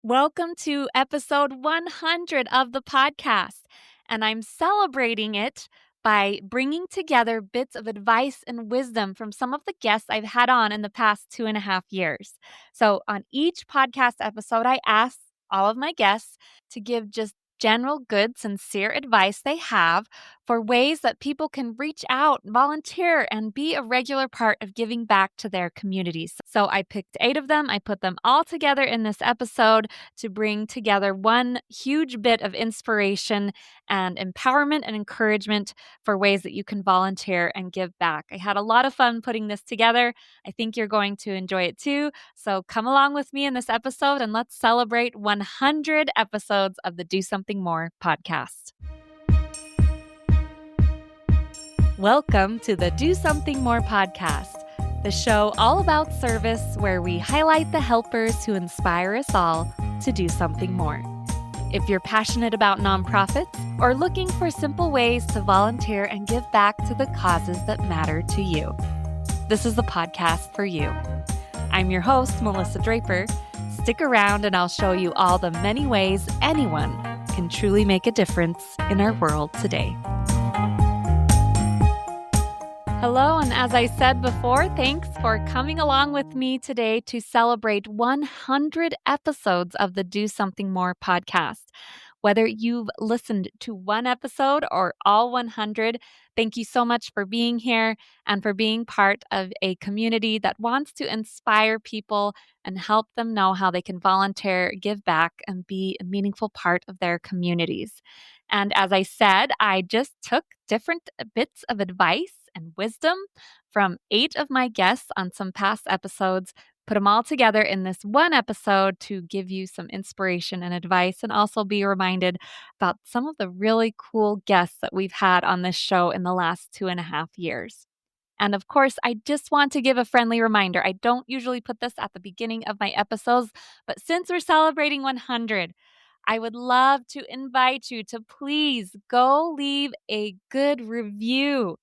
Welcome to episode 100 of the podcast, and I'm celebrating it by bringing together bits of advice and wisdom from some of the guests I've had on in the past 2.5 years. So, on each podcast episode, I ask all of my guests to give just general, good, sincere advice they have for ways that people can reach out, volunteer, and be a regular part of giving back to their communities. So I picked 8 of them. I put them all together in this episode to bring together one huge bit of inspiration and empowerment and encouragement for ways that you can volunteer and give back. I had a lot of fun putting this together. I think you're going to enjoy it too. So come along with me in this episode and let's celebrate 100 episodes of the Do Something More podcast. Welcome to the Do Something More podcast, the show all about service where we highlight the helpers who inspire us all to do something more. If you're passionate about nonprofits or looking for simple ways to volunteer and give back to the causes that matter to you, this is the podcast for you. I'm your host, Melissa Draper. Stick around and I'll show you all the many ways anyone can truly make a difference in our world today. Hello, and as I said before, thanks for coming along with me today to celebrate 100 episodes of the Do Something More podcast. Whether you've listened to one episode or all 100, thank you so much for being here and for being part of a community that wants to inspire people and help them know how they can volunteer, give back, and be a meaningful part of their communities. And as I said, I just took different bits of advice and wisdom from 8 of my guests on some past episodes, put them all together in this one episode to give you some inspiration and advice and also be reminded about some of the really cool guests that we've had on this show in the last 2.5 years. And of course, I just want to give a friendly reminder. I don't usually put this at the beginning of my episodes, but since we're celebrating 100, I would love to invite you to please go leave a good review.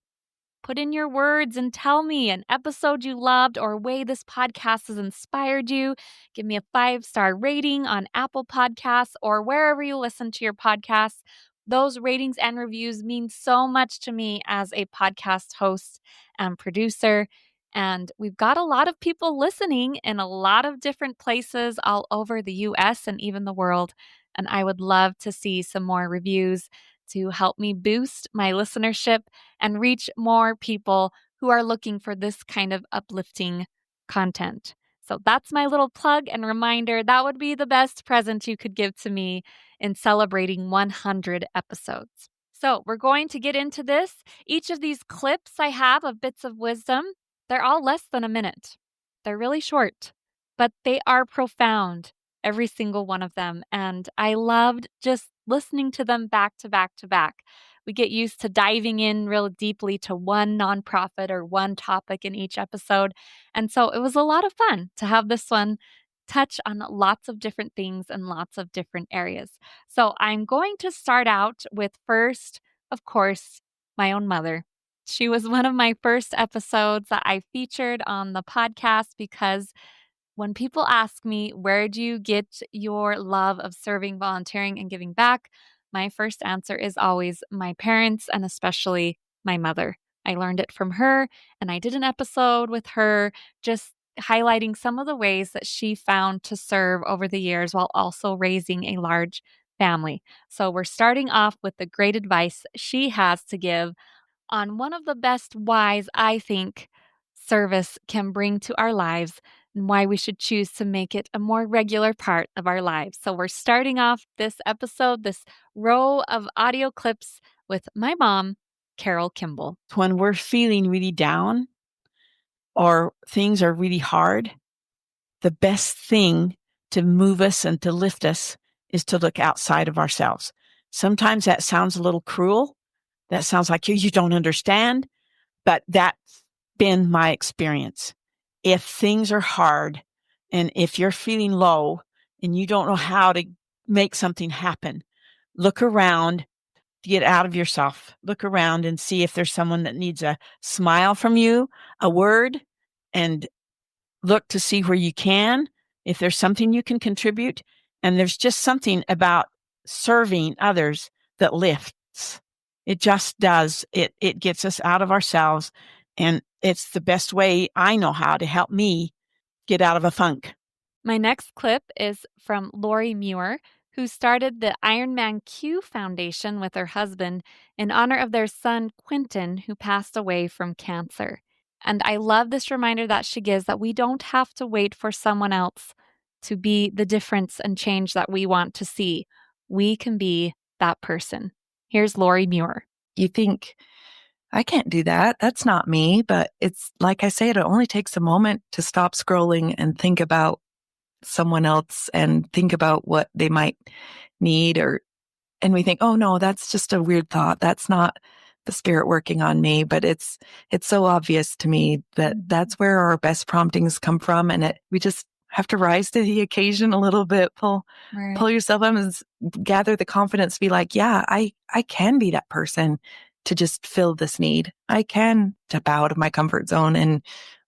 Put in your words and tell me an episode you loved or a way this podcast has inspired you. Give me a 5-star rating on Apple Podcasts or wherever you listen to your podcasts. Those ratings and reviews mean so much to me as a podcast host and producer. And we've got a lot of people listening in a lot of different places all over the US and even the world. And I would love to see some more reviews to help me boost my listenership and reach more people who are looking for this kind of uplifting content. So that's my little plug and reminder. That would be the best present you could give to me in celebrating 100 episodes. So we're going to get into this. Each of these clips I have of bits of wisdom, they're all less than a minute. They're really short, but they are profound, every single one of them. And I loved just listening to them back to back to back. We get used to diving in real deeply to one nonprofit or one topic in each episode. And so it was a lot of fun to have this one touch on lots of different things and lots of different areas. So I'm going to start out with first, of course, my own mother. She was one of my first episodes that I featured on the podcast because when people ask me, where do you get your love of serving, volunteering, and giving back? My first answer is always my parents and especially my mother. I learned it from her, and I did an episode with her just highlighting some of the ways that she found to serve over the years while also raising a large family. So we're starting off with the great advice she has to give on one of the best whys I think service can bring to our lives and why we should choose to make it a more regular part of our lives. So we're starting off this episode, this row of audio clips with my mom, Carol Kimball. When we're feeling really down or things are really hard, the best thing to move us and to lift us is to look outside of ourselves. Sometimes that sounds a little cruel. That sounds like you don't understand, but that's been my experience. If things are hard and if you're feeling low and you don't know how to make something happen, look around, get out of yourself, look around and see if there's someone that needs a smile from you, a word, and look to see where you can, if there's something you can contribute, And there's just something about serving others that lifts. It just does. It gets us out of ourselves. And it's the best way I know how to help me get out of a funk. My next clip is from Lori Muir, who started the Ironman Q Foundation with her husband in honor of their son, Quentin, who passed away from cancer. And I love this reminder that she gives that we don't have to wait for someone else to be the difference and change that we want to see. We can be that person. Here's Lori Muir. You think, I can't do that. That's not me. But it's like I say, it only takes a moment to stop scrolling and think about someone else and think about what they might need, and we think, oh no, that's just a weird thought. That's not the spirit working on me. But it's so obvious to me that that's where our best promptings come from. And we just have to rise to the occasion a little bit, pull yourself up and gather the confidence to be like, yeah, I can be that person to just fill this need. I can step out of my comfort zone and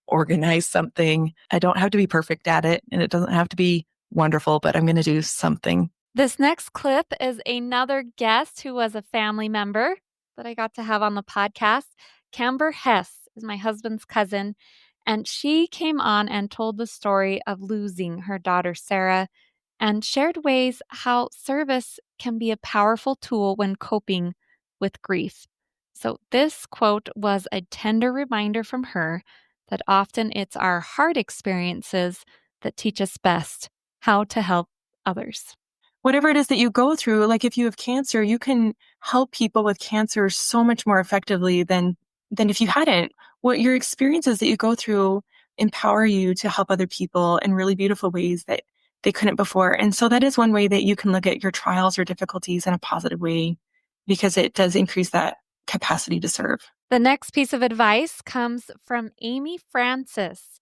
organize something. I don't have to be perfect at it, and it doesn't have to be wonderful, but I'm going to do something. This next clip is another guest who was a family member that I got to have on the podcast. Camber Hess is my husband's cousin, and she came on and told the story of losing her daughter, Sarah, and shared ways how service can be a powerful tool when coping with grief. So this quote was a tender reminder from her that often it's our hard experiences that teach us best how to help others. Whatever it is that you go through, like if you have cancer, you can help people with cancer so much more effectively than if you hadn't. What your experiences that you go through empower you to help other people in really beautiful ways that they couldn't before. And so that is one way that you can look at your trials or difficulties in a positive way, because it does increase that capacity to serve. The next piece of advice comes from Amy Francis.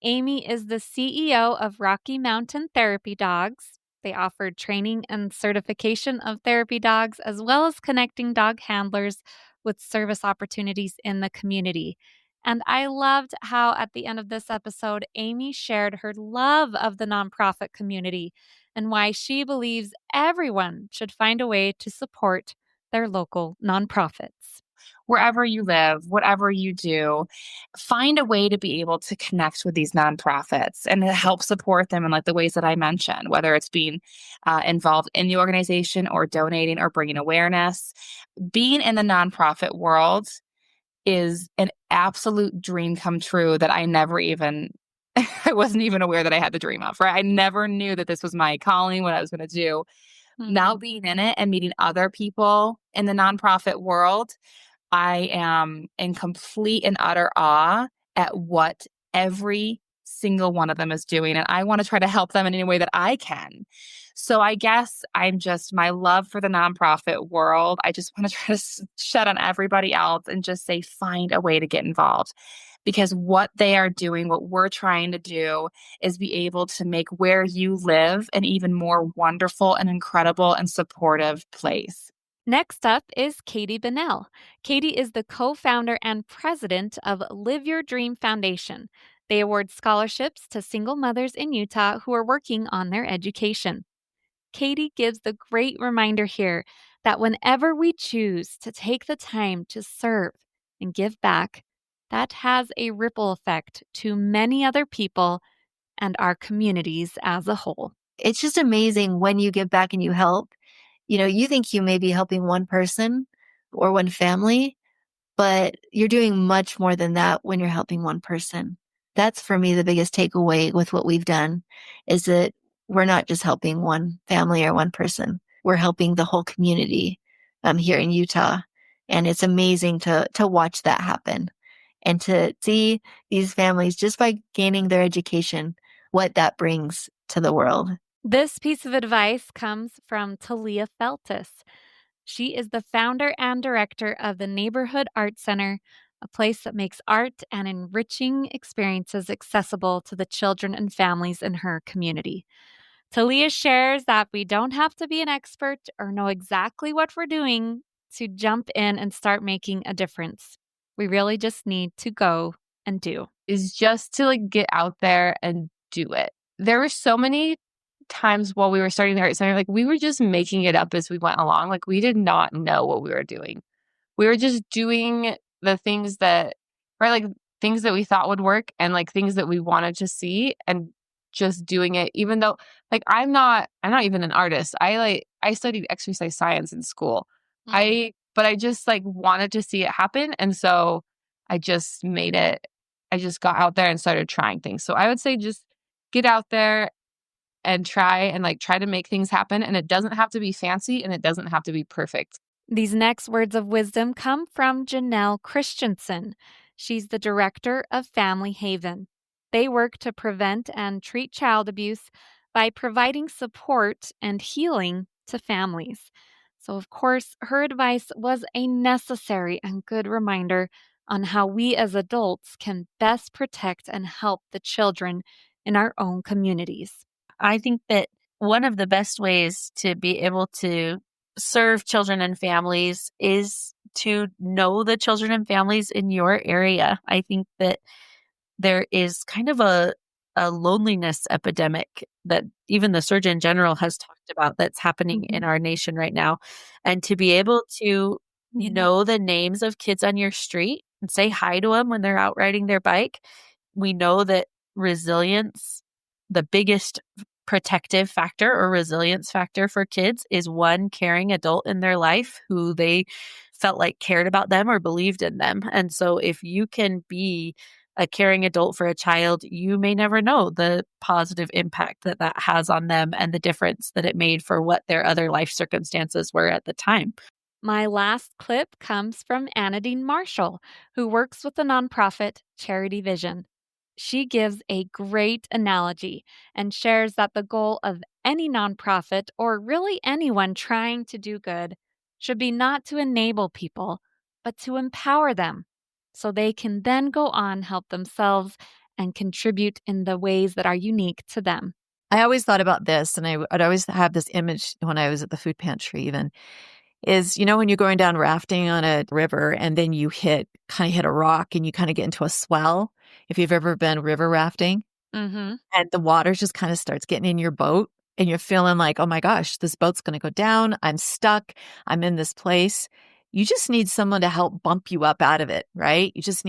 Amy is the CEO of Rocky Mountain Therapy Dogs. They offered training and certification of therapy dogs, as well as connecting dog handlers with service opportunities in the community. And I loved how at the end of this episode, Amy shared her love of the nonprofit community and why she believes everyone should find a way to support their local nonprofits. Wherever you live, whatever you do, find a way to be able to connect with these nonprofits and to help support them in like the ways that I mentioned, whether it's being involved in the organization or donating or bringing awareness. Being in the nonprofit world is an absolute dream come true that I never even, I wasn't even aware that I had the dream of, right? I never knew that this was my calling, what I was going to do. Mm-hmm. Now being in it and meeting other people in the nonprofit world, I am in complete and utter awe at what every single one of them is doing. And I want to try to help them in any way that I can. So I guess I'm just, my love for the nonprofit world, I just want to try to shed on everybody else and just say, find a way to get involved. Because what they are doing, what we're trying to do is be able to make where you live an even more wonderful and incredible and supportive place. Next up is Katie Bennell. Katie is the co-founder and president of Live Your Dream Foundation. They award scholarships to single mothers in Utah who are working on their education. Katie gives the great reminder here that whenever we choose to take the time to serve and give back, that has a ripple effect to many other people and our communities as a whole. It's just amazing when you give back and you help. You think you may be helping one person or one family, but you're doing much more than that when you're helping one person. That's for me the biggest takeaway with what we've done, is that we're not just helping one family or one person. We're helping the whole community here in Utah. And it's amazing to watch that happen and to see these families, just by gaining their education, what that brings to the world. This piece of advice comes from Talia Feltis. She is the founder and director of the Neighborhood Art Center, a place that makes art and enriching experiences accessible to the children and families in her community. Talia shares that we don't have to be an expert or know exactly what we're doing to jump in and start making a difference. We really just need to go and do. Is just to like get out there and do it. There were so many times while we were starting the Art Center, like we were just making it up as we went along. Like we did not know what we were doing. We were just doing the things that, right? Like things that we thought would work and like things that we wanted to see and just doing it, even though like I'm not even an artist. I studied exercise science in school. But I just like wanted to see it happen. And so I just made it. I just got out there and started trying things. So I would say just get out there and try to make things happen. And it doesn't have to be fancy and it doesn't have to be perfect. These next words of wisdom come from Janelle Christensen. She's the director of Family Haven. They work to prevent and treat child abuse by providing support and healing to families. So, of course, her advice was a necessary and good reminder on how we as adults can best protect and help the children in our own communities. I think that one of the best ways to be able to serve children and families is to know the children and families in your area. I think that there is kind of a loneliness epidemic that even the Surgeon General has talked about that's happening in our nation right now. And to be able to know the names of kids on your street and say hi to them when they're out riding their bike, we know that resilience, the biggest protective factor or resilience factor for kids is one caring adult in their life who they felt like cared about them or believed in them. And so if you can be a caring adult for a child, you may never know the positive impact that that has on them and the difference that it made for what their other life circumstances were at the time. My last clip comes from Anadine Marshall, who works with the nonprofit Charity Vision. She gives a great analogy and shares that the goal of any nonprofit, or really anyone trying to do good, should be not to enable people, but to empower them so they can then go on, help themselves, and contribute in the ways that are unique to them. I always thought about this, and I'd always have this image when I was at the food pantry even, is, when you're going down rafting on a river and then you hit a rock and you kind of get into a swell, if you've ever been river rafting, and the water just kind of starts getting in your boat and you're feeling like, oh my gosh, this boat's going to go down. I'm stuck. I'm in this place. You just need someone to help bump you up out of it, right? You just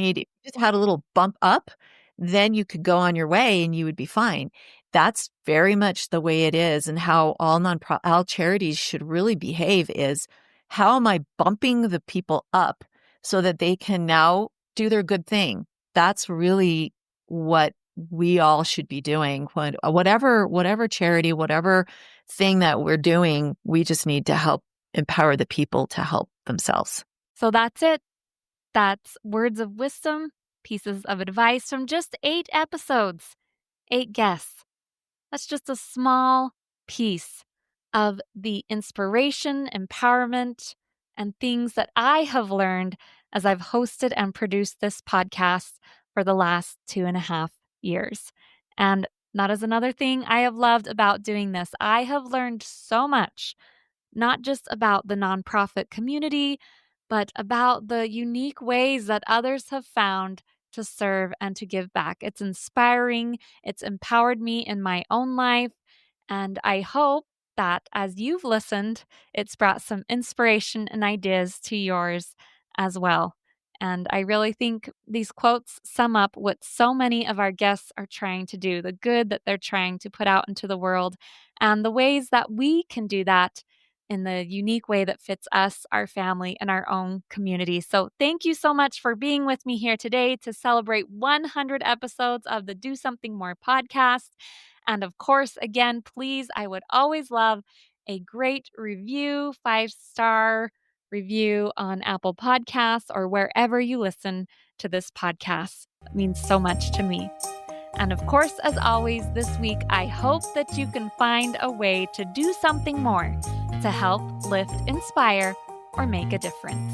had a little bump up, then you could go on your way and you would be fine. That's very much the way it is, and how all charities should really behave is, how am I bumping the people up so that they can now do their good thing? That's really what we all should be doing. Whatever charity, whatever thing that we're doing, we just need to help empower the people to help themselves. So that's it. That's words of wisdom, pieces of advice from just 8 episodes, 8 guests. That's just a small piece of the inspiration, empowerment, and things that I have learned as I've hosted and produced this podcast for the last 2.5 years. And that is another thing I have loved about doing this. I have learned so much, not just about the nonprofit community, but about the unique ways that others have found to serve and to give back. It's inspiring. It's empowered me in my own life. And I hope that as you've listened, it's brought some inspiration and ideas to yours as well. And I really think these quotes sum up what so many of our guests are trying to do, the good that they're trying to put out into the world, and the ways that we can do that in the unique way that fits us, our family, and our own community. So thank you so much for being with me here today to celebrate 100 episodes of the Do Something More podcast. And of course, again, please, I would always love a great review, 5-star review on Apple Podcasts or wherever you listen to this podcast. It means so much to me. And of course, as always, this week, I hope that you can find a way to do something more to help, lift, inspire, or make a difference.